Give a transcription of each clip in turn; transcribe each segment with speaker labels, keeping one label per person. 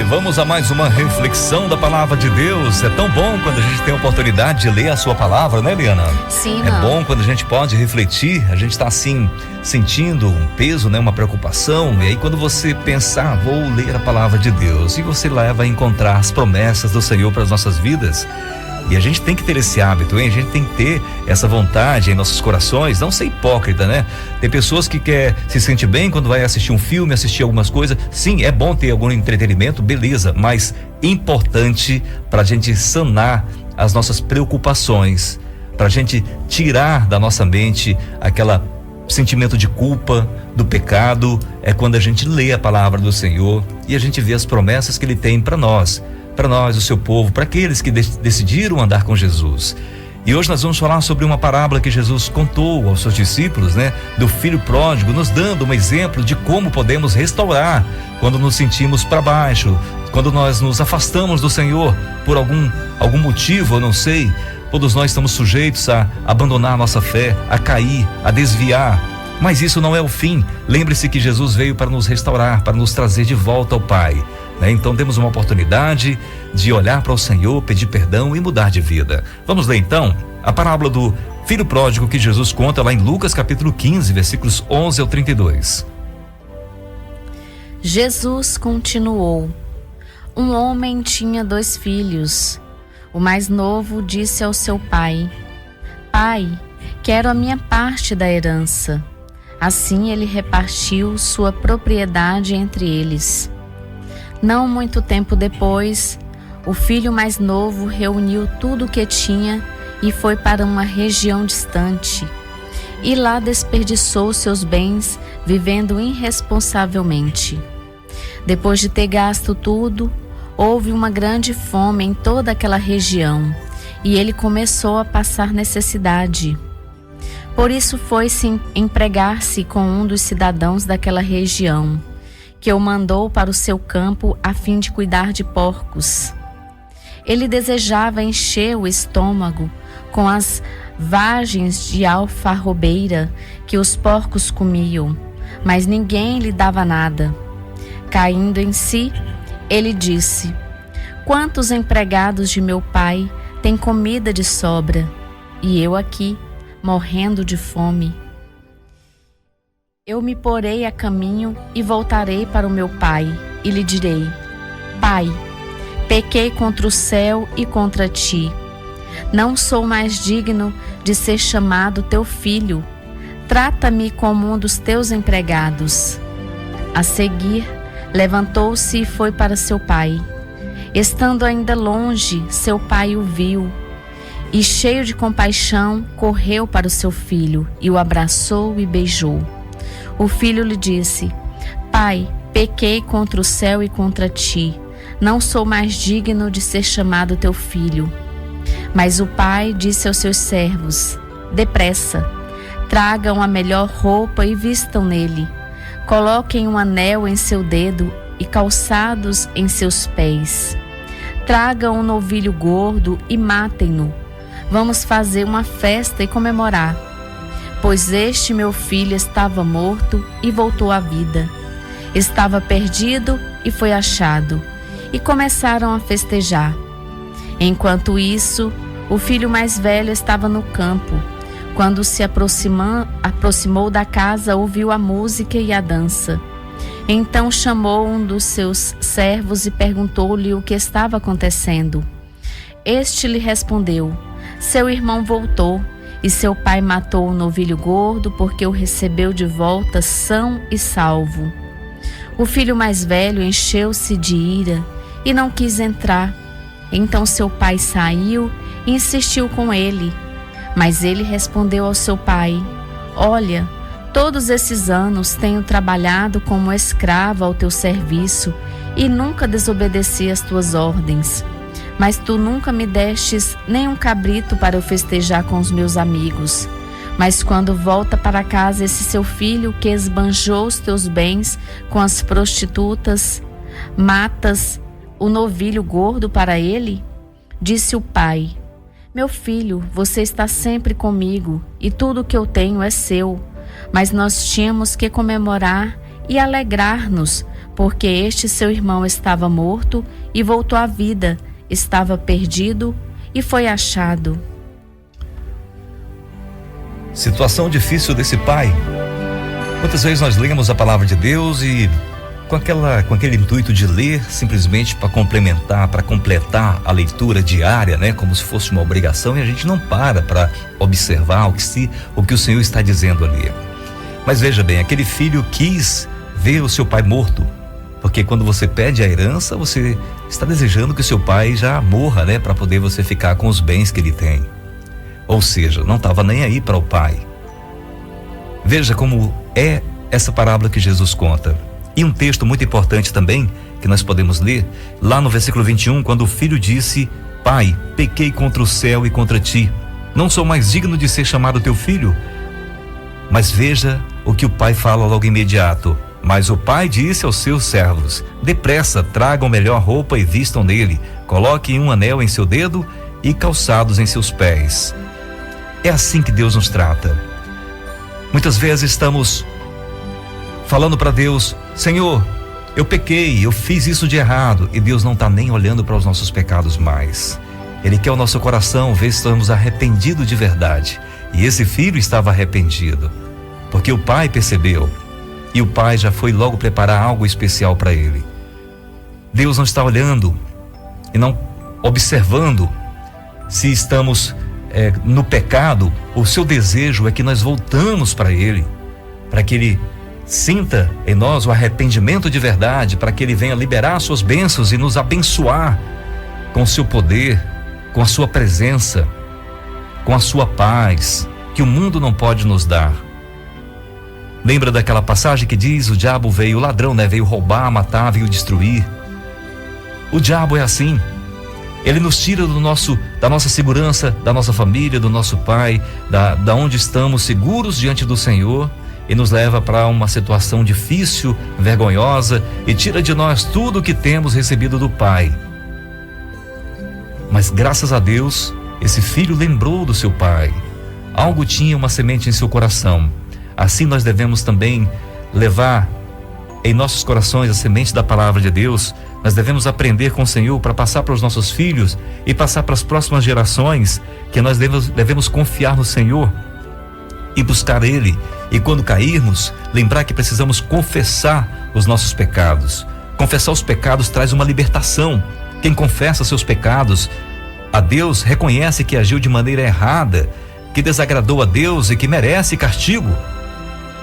Speaker 1: vamos a mais uma reflexão da palavra de Deus. É tão bom quando a gente tem a oportunidade de ler a sua palavra, né, Eliana?
Speaker 2: Sim,
Speaker 1: É bom quando a gente pode refletir, a gente está assim, sentindo um peso, né, uma preocupação, e aí quando você pensar, vou ler a palavra de Deus, e você leva a encontrar as promessas do Senhor para as nossas vidas. E a gente tem que ter esse hábito, hein? A gente tem que ter essa vontade em nossos corações, não ser hipócrita, né? Tem pessoas que se sente bem quando vai assistir um filme, assistir algumas coisas. Sim, é bom ter algum entretenimento, beleza, mas importante para a gente sanar as nossas preocupações, para a gente tirar da nossa mente aquela sentimento de culpa, do pecado, é quando a gente lê a palavra do Senhor e a gente vê as promessas que Ele tem para nós, o seu povo, para aqueles que decidiram andar com Jesus. E hoje nós vamos falar sobre uma parábola que Jesus contou aos seus discípulos, né? Do filho pródigo, nos dando um exemplo de como podemos restaurar quando nos sentimos para baixo, quando nós nos afastamos do Senhor por algum motivo, eu não sei. Todos nós estamos sujeitos a abandonar a nossa fé, a cair, a desviar. Mas isso não é o fim. Lembre-se que Jesus veio para nos restaurar, para nos trazer de volta ao Pai. Então temos uma oportunidade de olhar para o Senhor, pedir perdão e mudar de vida. Vamos ler então a parábola do filho pródigo que Jesus conta lá em Lucas capítulo 15, versículos 11 ao 32.
Speaker 2: Jesus continuou: um homem tinha 2 filhos. O mais novo disse ao seu pai: Pai, quero a minha parte da herança. Assim ele repartiu sua propriedade entre eles. Não muito tempo depois, o filho mais novo reuniu tudo o que tinha e foi para uma região distante. E lá desperdiçou seus bens, vivendo irresponsavelmente. Depois de ter gasto tudo, houve uma grande fome em toda aquela região, e ele começou a passar necessidade. Por isso foi-se empregar-se com um dos cidadãos daquela região, que o mandou para o seu campo a fim de cuidar de porcos. Ele desejava encher o estômago com as vagens de alfarrobeira que os porcos comiam, mas ninguém lhe dava nada. Caindo em si, ele disse: Quantos empregados de meu pai têm comida de sobra, e eu aqui, morrendo de fome? Eu me porei a caminho e voltarei para o meu pai, e lhe direi: Pai, pequei contra o céu e contra ti. Não sou mais digno de ser chamado teu filho. Trata-me como um dos teus empregados. A seguir, levantou-se e foi para seu pai. Estando ainda longe, seu pai o viu, e cheio de compaixão, correu para o seu filho, e o abraçou e beijou. O filho lhe disse: Pai, pequei contra o céu e contra ti. Não sou mais digno de ser chamado teu filho. Mas o pai disse aos seus servos: Depressa, tragam a melhor roupa e vistam nele. Coloquem um anel em seu dedo e calçados em seus pés. Tragam um novilho gordo e matem-no. Vamos fazer uma festa e comemorar. Pois este meu filho estava morto e voltou à vida. Estava perdido e foi achado. E começaram a festejar. Enquanto isso, o filho mais velho estava no campo. Quando se aproximou da casa, ouviu a música e a dança. Então chamou um dos seus servos e perguntou-lhe o que estava acontecendo. Este lhe respondeu: Seu irmão voltou. E seu pai matou o novilho gordo porque o recebeu de volta são e salvo. O filho mais velho encheu-se de ira e não quis entrar. Então seu pai saiu e insistiu com ele. Mas ele respondeu ao seu pai: Olha, todos esses anos tenho trabalhado como escravo ao teu serviço e nunca desobedeci às tuas ordens. Mas tu nunca me destes nem um cabrito para eu festejar com os meus amigos. Mas quando volta para casa esse seu filho que esbanjou os teus bens com as prostitutas, matas o novilho gordo para ele? Disse o pai: Meu filho, você está sempre comigo e tudo o que eu tenho é seu. Mas nós tínhamos que comemorar e alegrar-nos, porque este seu irmão estava morto e voltou à vida, estava perdido e foi achado.
Speaker 1: Situação difícil desse pai. Quantas vezes nós lemos a palavra de Deus e com aquele intuito de ler simplesmente para completar a leitura diária, né? Como se fosse uma obrigação, e a gente não para observar o que o Senhor está dizendo ali. Mas veja bem, aquele filho quis ver o seu pai morto, porque quando você pede a herança, você está desejando que o seu pai já morra, né? Para poder você ficar com os bens que ele tem. Ou seja, não estava nem aí para o pai. Veja como é essa parábola que Jesus conta. E um texto muito importante também, que nós podemos ler, lá no versículo 21, quando o filho disse: Pai, pequei contra o céu e contra ti, não sou mais digno de ser chamado teu filho. Mas veja o que o pai fala logo imediato. Mas o pai disse aos seus servos: depressa, tragam melhor roupa e vistam nele, coloquem um anel em seu dedo e calçados em seus pés. É assim que Deus nos trata. Muitas vezes estamos falando para Deus: Senhor, eu pequei, eu fiz isso de errado, e Deus não está nem olhando para os nossos pecados mais. Ele quer o nosso coração, ver se estamos arrependidos de verdade. E esse filho estava arrependido, porque o pai percebeu, e o pai já foi logo preparar algo especial para ele. Deus não está olhando e não observando se estamos no pecado. O seu desejo é que nós voltamos para ele, para que ele sinta em nós o arrependimento de verdade, para que ele venha liberar suas bênçãos e nos abençoar com o seu poder, com a sua presença, com a sua paz, que o mundo não pode nos dar. Lembra daquela passagem que diz: o diabo veio, o ladrão, né? Veio roubar, matar, veio destruir. O diabo é assim. Ele nos tira da nossa segurança, da nossa família, do nosso pai, da onde estamos seguros diante do Senhor, e nos leva para uma situação difícil, vergonhosa, e tira de nós tudo o que temos recebido do Pai. Mas graças a Deus, esse filho lembrou do seu pai. Algo tinha uma semente em seu coração. Assim nós devemos também levar em nossos corações a semente da palavra de Deus. Nós devemos aprender com o Senhor para passar para os nossos filhos e passar para as próximas gerações, que nós devemos confiar no Senhor e buscar Ele. E quando cairmos, lembrar que precisamos confessar os nossos pecados. Confessar os pecados traz uma libertação. Quem confessa seus pecados a Deus reconhece que agiu de maneira errada, que desagradou a Deus e que merece castigo.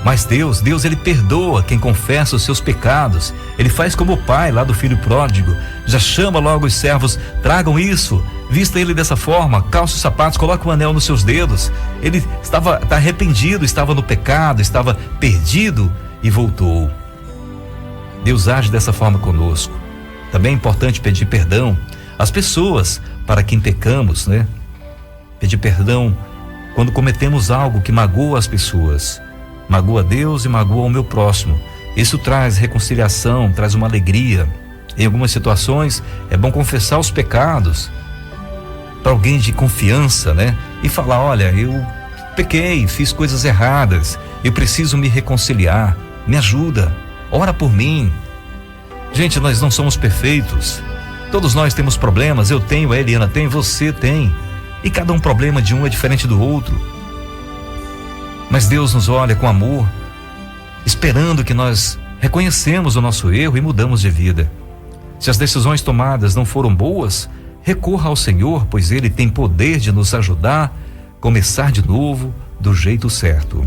Speaker 1: Mas Deus ele perdoa quem confessa os seus pecados. Ele faz como o pai lá do filho pródigo, já chama logo os servos: tragam isso, vista ele dessa forma, calça os sapatos, coloca um anel nos seus dedos. Ele está arrependido, estava no pecado, estava perdido e voltou. Deus age dessa forma conosco. Também é importante pedir perdão às pessoas para quem pecamos, né? Pedir perdão quando cometemos algo que magoa as pessoas. Magoa Deus e magoa o meu próximo. Isso traz reconciliação, traz uma alegria. Em algumas situações é bom confessar os pecados para alguém de confiança, né? E falar: olha, eu pequei, fiz coisas erradas, eu preciso me reconciliar, me ajuda, ora por mim. Gente, nós não somos perfeitos, todos nós temos problemas. Eu tenho, a Eliana tem, você tem, e cada problema de um é diferente do outro. Mas Deus nos olha com amor, esperando que nós reconhecemos o nosso erro e mudamos de vida. Se as decisões tomadas não foram boas, recorra ao Senhor, pois Ele tem poder de nos ajudar a começar de novo do jeito certo.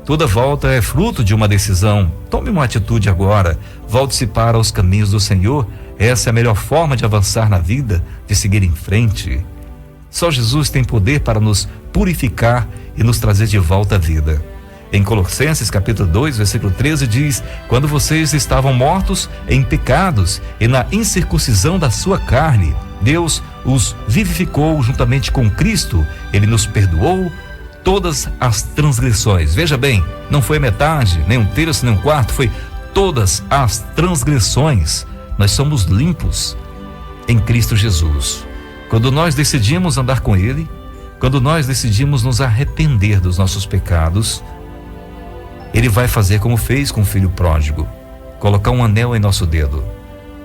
Speaker 1: Toda volta é fruto de uma decisão. Tome uma atitude agora, volte-se para os caminhos do Senhor. Essa é a melhor forma de avançar na vida, de seguir em frente. Só Jesus tem poder para nos purificar e nos trazer de volta à vida. Em Colossenses capítulo 2, versículo 13 diz: quando vocês estavam mortos em pecados e na incircuncisão da sua carne, Deus os vivificou juntamente com Cristo. Ele nos perdoou todas as transgressões. Veja bem, não foi metade, nem um terço, nem um quarto, foi todas as transgressões. Nós somos limpos em Cristo Jesus. Quando nós decidimos andar com Ele, quando nós decidimos nos arrepender dos nossos pecados, Ele vai fazer como fez com o filho pródigo. colocar um anel em nosso dedo,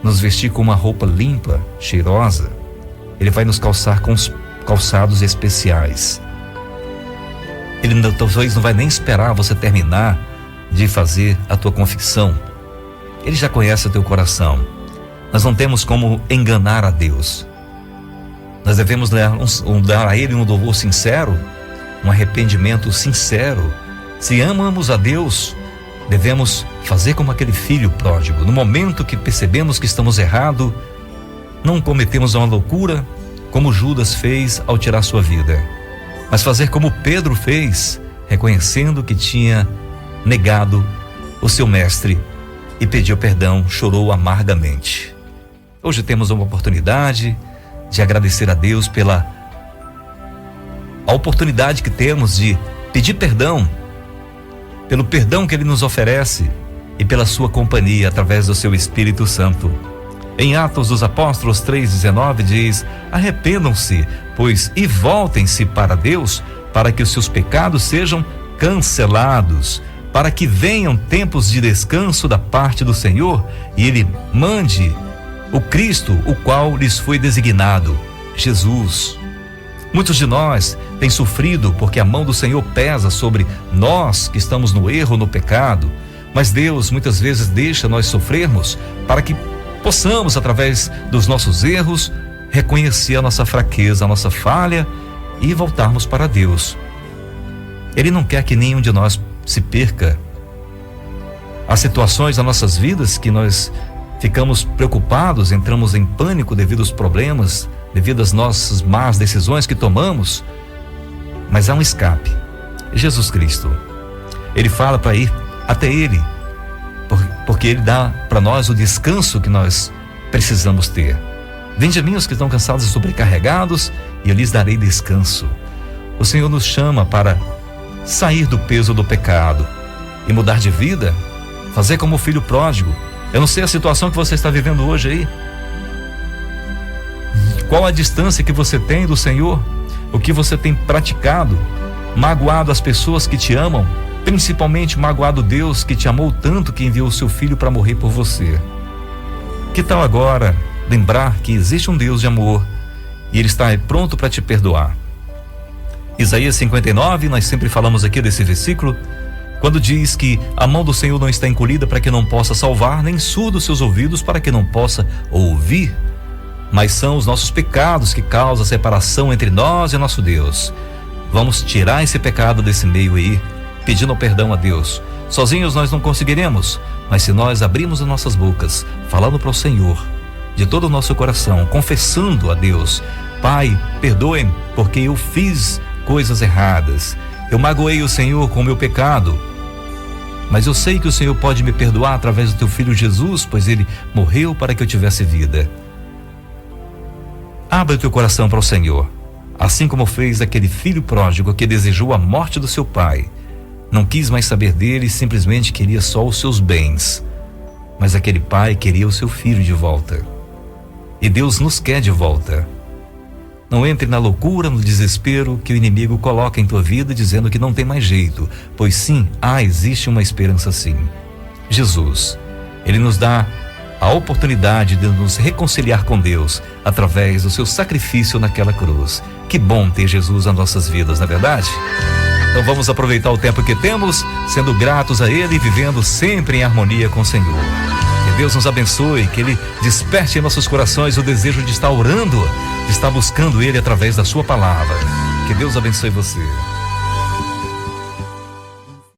Speaker 1: nos vestir com uma roupa limpa, cheirosa. Ele vai nos calçar com os calçados especiais. Ele talvez não vai nem esperar você terminar de fazer a tua confissão. Ele já conhece o teu coração. Nós não temos como enganar a Deus. Nós devemos dar a Ele um louvor sincero, um arrependimento sincero. Se amamos a Deus, devemos fazer como aquele filho pródigo. No momento que percebemos que estamos errados, não cometemos uma loucura como Judas fez ao tirar sua vida, mas fazer como Pedro fez, reconhecendo que tinha negado o seu mestre e pediu perdão, chorou amargamente. Hoje temos uma oportunidade de agradecer a Deus pela oportunidade que temos de pedir perdão, pelo perdão que Ele nos oferece e pela sua companhia através do seu Espírito Santo. Em Atos dos Apóstolos 3,19 diz: arrependam-se, pois, e voltem-se para Deus, para que os seus pecados sejam cancelados, para que venham tempos de descanso da parte do Senhor e Ele mande o Cristo, o qual lhes foi designado, Jesus. Muitos de nós têm sofrido porque a mão do Senhor pesa sobre nós que estamos no erro, no pecado, mas Deus muitas vezes deixa nós sofrermos para que possamos, através dos nossos erros, reconhecer a nossa fraqueza, a nossa falha e voltarmos para Deus. Ele não quer que nenhum de nós se perca. Há situações nas nossas vidas que nós ficamos preocupados, entramos em pânico devido aos problemas, devido às nossas más decisões que tomamos, mas há um escape: Jesus Cristo. Ele fala para ir até Ele, porque Ele dá para nós o descanso que nós precisamos ter. Vinde a mim os que estão cansados e sobrecarregados, e eu lhes darei descanso. O Senhor nos chama para sair do peso do pecado e mudar de vida, fazer como o filho pródigo. Eu não sei a situação que você está vivendo hoje aí. Qual a distância que você tem do Senhor? O que você tem praticado? Magoado as pessoas que te amam? Principalmente magoado Deus que te amou tanto que enviou o seu filho para morrer por você. Que tal agora lembrar que existe um Deus de amor e Ele está pronto para te perdoar? Isaías 59, nós sempre falamos aqui desse versículo, quando diz que a mão do Senhor não está encolhida para que não possa salvar, nem surdo os seus ouvidos para que não possa ouvir, mas são os nossos pecados que causam a separação entre nós e nosso Deus. Vamos tirar esse pecado desse meio aí, pedindo perdão a Deus. Sozinhos nós não conseguiremos, mas se nós abrirmos as nossas bocas, falando para o Senhor de todo o nosso coração, confessando a Deus: Pai, perdoe-me porque eu fiz coisas erradas, eu magoei o Senhor com o meu pecado, mas eu sei que o Senhor pode me perdoar através do teu filho Jesus, pois Ele morreu para que eu tivesse vida. Abra o teu coração para o Senhor, assim como fez aquele filho pródigo que desejou a morte do seu pai. Não quis mais saber dele, simplesmente queria só os seus bens. Mas aquele pai queria o seu filho de volta. E Deus nos quer de volta. Não entre na loucura, no desespero que o inimigo coloca em tua vida dizendo que não tem mais jeito, pois sim, existe uma esperança sim. Jesus, Ele nos dá a oportunidade de nos reconciliar com Deus através do seu sacrifício naquela cruz. Que bom ter Jesus nas nossas vidas, não é verdade? Então vamos aproveitar o tempo que temos, sendo gratos a Ele e vivendo sempre em harmonia com o Senhor. Que Deus nos abençoe, que Ele desperte em nossos corações o desejo de estar orando, de estar buscando Ele através da sua palavra. Que Deus abençoe você.